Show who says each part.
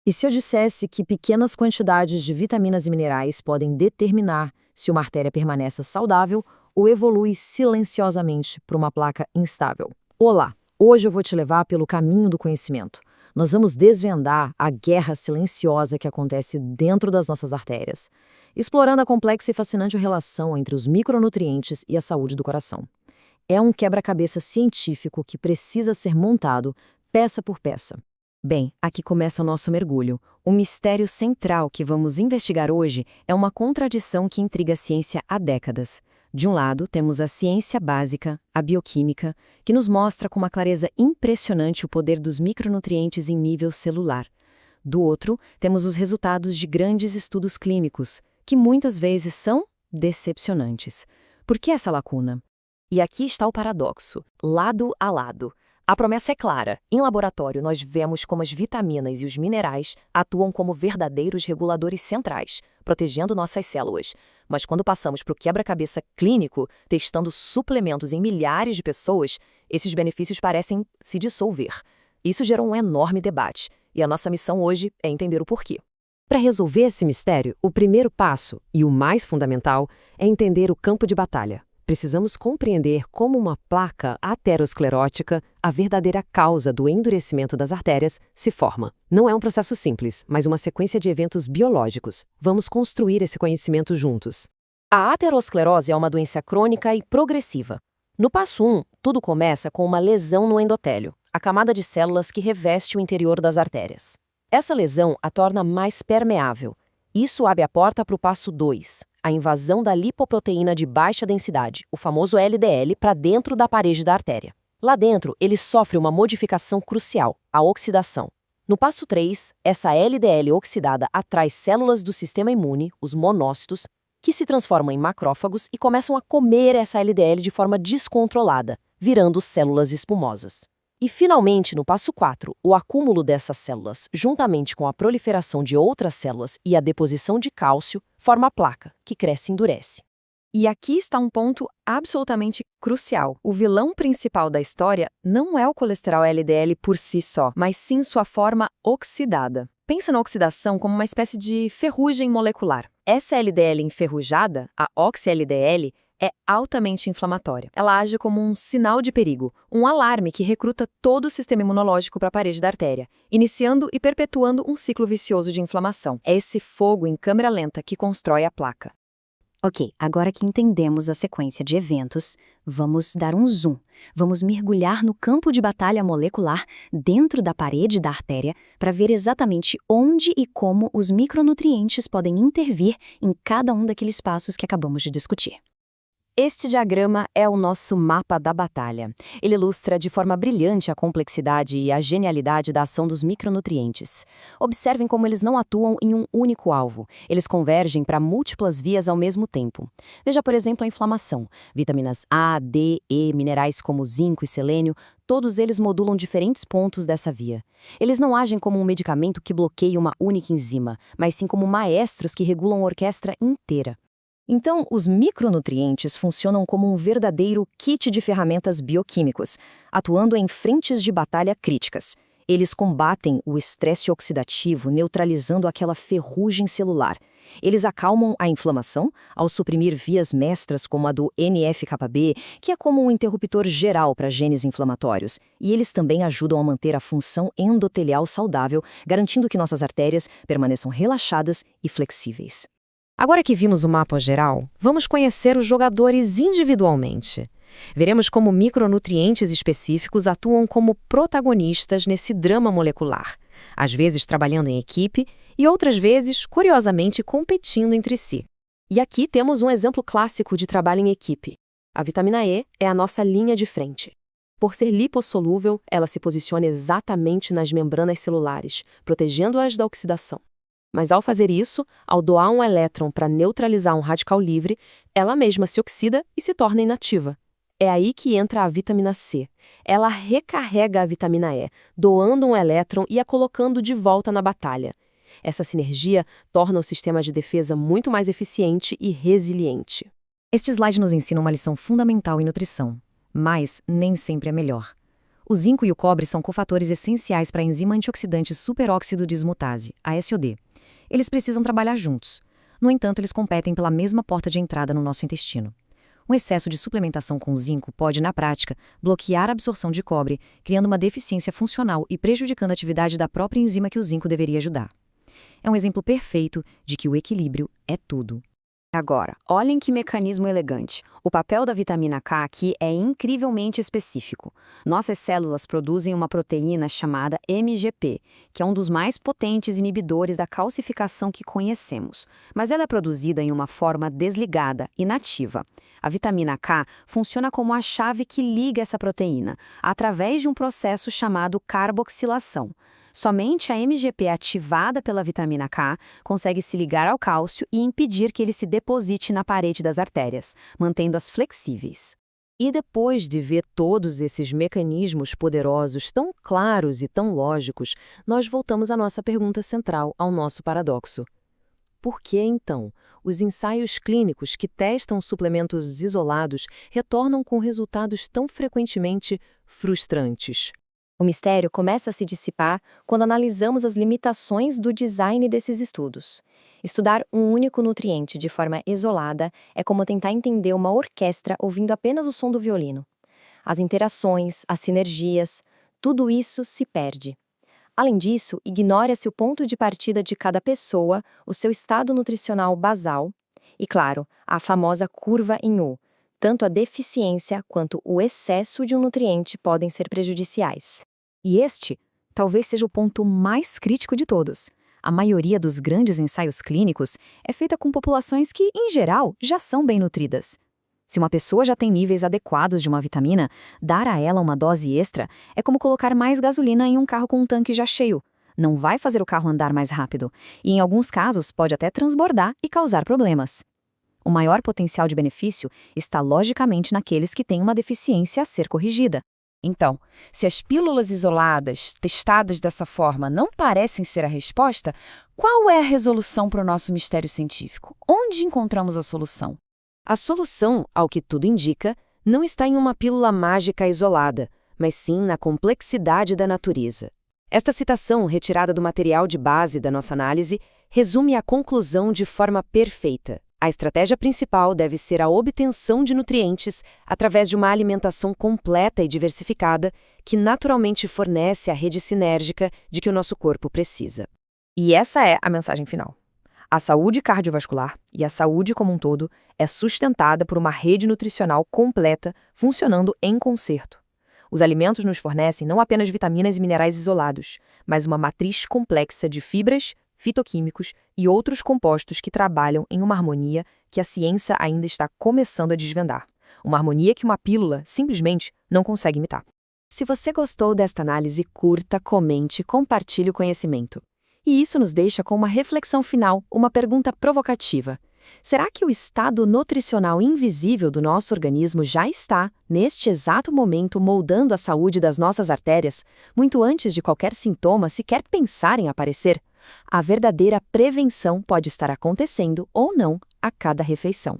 Speaker 1: E se eu dissesse que pequenas quantidades de vitaminas e minerais podem determinar se uma artéria permanece saudável ou evolui silenciosamente para uma placa instável? Olá! Hoje eu vou te levar pelo caminho do conhecimento. Nós vamos desvendar a guerra silenciosa que acontece dentro das nossas artérias, explorando a complexa e fascinante relação entre os micronutrientes e a saúde do coração. É um quebra-cabeça científico que precisa ser montado peça por peça. Bem, aqui começa o nosso mergulho. O mistério central que vamos investigar hoje é uma contradição que intriga a ciência há décadas. De um lado, temos a ciência básica, a bioquímica, que nos mostra com uma clareza impressionante o poder dos micronutrientes em nível celular. Do outro, temos os resultados de grandes estudos clínicos, que muitas vezes são decepcionantes. Por que essa lacuna? E aqui está o paradoxo, lado a lado. A promessa é clara. Em laboratório, nós vemos como as vitaminas e os minerais atuam como verdadeiros reguladores centrais, protegendo nossas células. Mas quando passamos para o quebra-cabeça clínico, testando suplementos em milhares de pessoas, esses benefícios parecem se dissolver. Isso gerou um enorme debate, e a nossa missão hoje é entender o porquê. Para resolver esse mistério, o primeiro passo, e o mais fundamental, é entender o campo de batalha. Precisamos compreender como uma placa aterosclerótica, a verdadeira causa do endurecimento das artérias, se forma. Não é um processo simples, mas uma sequência de eventos biológicos. Vamos construir esse conhecimento juntos. A aterosclerose é uma doença crônica e progressiva. No passo 1, tudo começa com uma lesão no endotélio, a camada de células que reveste o interior das artérias. Essa lesão a torna mais permeável. Isso abre a porta para o passo 2, a invasão da lipoproteína de baixa densidade, o famoso LDL, para dentro da parede da artéria. Lá dentro, ele sofre uma modificação crucial, a oxidação. No passo 3, essa LDL oxidada atrai células do sistema imune, os monócitos, que se transformam em macrófagos e começam a comer essa LDL de forma descontrolada, virando células espumosas. E, finalmente, no passo 4, o acúmulo dessas células, juntamente com a proliferação de outras células e a deposição de cálcio, forma a placa, que cresce e endurece. E aqui está um ponto absolutamente crucial. O vilão principal da história não é o colesterol LDL por si só, mas sim sua forma oxidada. Pensa na oxidação como uma espécie de ferrugem molecular. Essa LDL enferrujada, a oxi-LDL, é altamente inflamatória. Ela age como um sinal de perigo, um alarme que recruta todo o sistema imunológico para a parede da artéria, iniciando e perpetuando um ciclo vicioso de inflamação. É esse fogo em câmera lenta que constrói a placa.
Speaker 2: Ok, agora que entendemos a sequência de eventos, vamos dar um zoom. Vamos mergulhar no campo de batalha molecular dentro da parede da artéria para ver exatamente onde e como os micronutrientes podem intervir em cada um daqueles passos que acabamos de discutir.
Speaker 1: Este diagrama é o nosso mapa da batalha. Ele ilustra de forma brilhante a complexidade e a genialidade da ação dos micronutrientes. Observem como eles não atuam em um único alvo. Eles convergem para múltiplas vias ao mesmo tempo. Veja, por exemplo, a inflamação. Vitaminas A, D, E, minerais como zinco e selênio, todos eles modulam diferentes pontos dessa via. Eles não agem como um medicamento que bloqueia uma única enzima, mas sim como maestros que regulam a orquestra inteira. Então, os micronutrientes funcionam como um verdadeiro kit de ferramentas bioquímicos, atuando em frentes de batalha críticas. Eles combatem o estresse oxidativo, neutralizando aquela ferrugem celular. Eles acalmam a inflamação ao suprimir vias mestras como a do NF-κB, que é como um interruptor geral para genes inflamatórios. E eles também ajudam a manter a função endotelial saudável, garantindo que nossas artérias permaneçam relaxadas e flexíveis. Agora que vimos o mapa geral, vamos conhecer os jogadores individualmente. Veremos como micronutrientes específicos atuam como protagonistas nesse drama molecular, às vezes trabalhando em equipe e outras vezes, curiosamente, competindo entre si. E aqui temos um exemplo clássico de trabalho em equipe. A vitamina E é a nossa linha de frente. Por ser lipossolúvel, ela se posiciona exatamente nas membranas celulares, protegendo-as da oxidação. Mas ao fazer isso, ao doar um elétron para neutralizar um radical livre, ela mesma se oxida e se torna inativa. É aí que entra a vitamina C. Ela recarrega a vitamina E, doando um elétron e a colocando de volta na batalha. Essa sinergia torna o sistema de defesa muito mais eficiente e resiliente.
Speaker 2: Este slide nos ensina uma lição fundamental em nutrição, mas nem sempre é melhor.
Speaker 1: O zinco e o cobre são cofatores essenciais para a enzima antioxidante superóxido dismutase, a SOD. Eles precisam trabalhar juntos. No entanto, eles competem pela mesma porta de entrada no nosso intestino. Um excesso de suplementação com zinco pode, na prática, bloquear a absorção de cobre, criando uma deficiência funcional e prejudicando a atividade da própria enzima que o zinco deveria ajudar. É um exemplo perfeito de que o equilíbrio é tudo.
Speaker 2: Agora, olhem que mecanismo elegante. O papel da vitamina K aqui é incrivelmente específico. Nossas células produzem uma proteína chamada MGP, que é um dos mais potentes inibidores da calcificação que conhecemos, mas ela é produzida em uma forma desligada, inativa. A vitamina K funciona como a chave que liga essa proteína, através de um processo chamado carboxilação. Somente a MGP ativada pela vitamina K consegue se ligar ao cálcio e impedir que ele se deposite na parede das artérias, mantendo-as flexíveis.
Speaker 1: E depois de ver todos esses mecanismos poderosos tão claros e tão lógicos, nós voltamos à nossa pergunta central, ao nosso paradoxo. Por que, então, os ensaios clínicos que testam suplementos isolados retornam com resultados tão frequentemente frustrantes?
Speaker 2: O mistério começa a se dissipar quando analisamos as limitações do design desses estudos. Estudar um único nutriente de forma isolada é como tentar entender uma orquestra ouvindo apenas o som do violino. As interações, as sinergias, tudo isso se perde. Além disso, ignora-se o ponto de partida de cada pessoa, o seu estado nutricional basal e, claro, a famosa curva em U. Tanto a deficiência quanto o excesso de um nutriente podem ser prejudiciais.
Speaker 1: E este talvez seja o ponto mais crítico de todos. A maioria dos grandes ensaios clínicos é feita com populações que, em geral, já são bem nutridas. Se uma pessoa já tem níveis adequados de uma vitamina, dar a ela uma dose extra é como colocar mais gasolina em um carro com um tanque já cheio. Não vai fazer o carro andar mais rápido e, em alguns casos, pode até transbordar e causar problemas. O maior potencial de benefício está logicamente naqueles que têm uma deficiência a ser corrigida. Então, se as pílulas isoladas, testadas dessa forma, não parecem ser a resposta, qual é a resolução para o nosso mistério científico? Onde encontramos a solução? A solução, ao que tudo indica, não está em uma pílula mágica isolada, mas sim na complexidade da natureza. Esta citação, retirada do material de base da nossa análise, resume a conclusão de forma perfeita. A estratégia principal deve ser a obtenção de nutrientes através de uma alimentação completa e diversificada que naturalmente fornece a rede sinérgica de que o nosso corpo precisa. E essa é a mensagem final. A saúde cardiovascular e a saúde como um todo é sustentada por uma rede nutricional completa funcionando em concerto. Os alimentos nos fornecem não apenas vitaminas e minerais isolados, mas uma matriz complexa de fibras, fitoquímicos e outros compostos que trabalham em uma harmonia que a ciência ainda está começando a desvendar. Uma harmonia que uma pílula simplesmente não consegue imitar. Se você gostou desta análise, curta, comente, compartilhe o conhecimento. E isso nos deixa com uma reflexão final, uma pergunta provocativa. Será que o estado nutricional invisível do nosso organismo já está, neste exato momento, moldando a saúde das nossas artérias, muito antes de qualquer sintoma sequer pensar em aparecer? A verdadeira prevenção pode estar acontecendo ou não a cada refeição.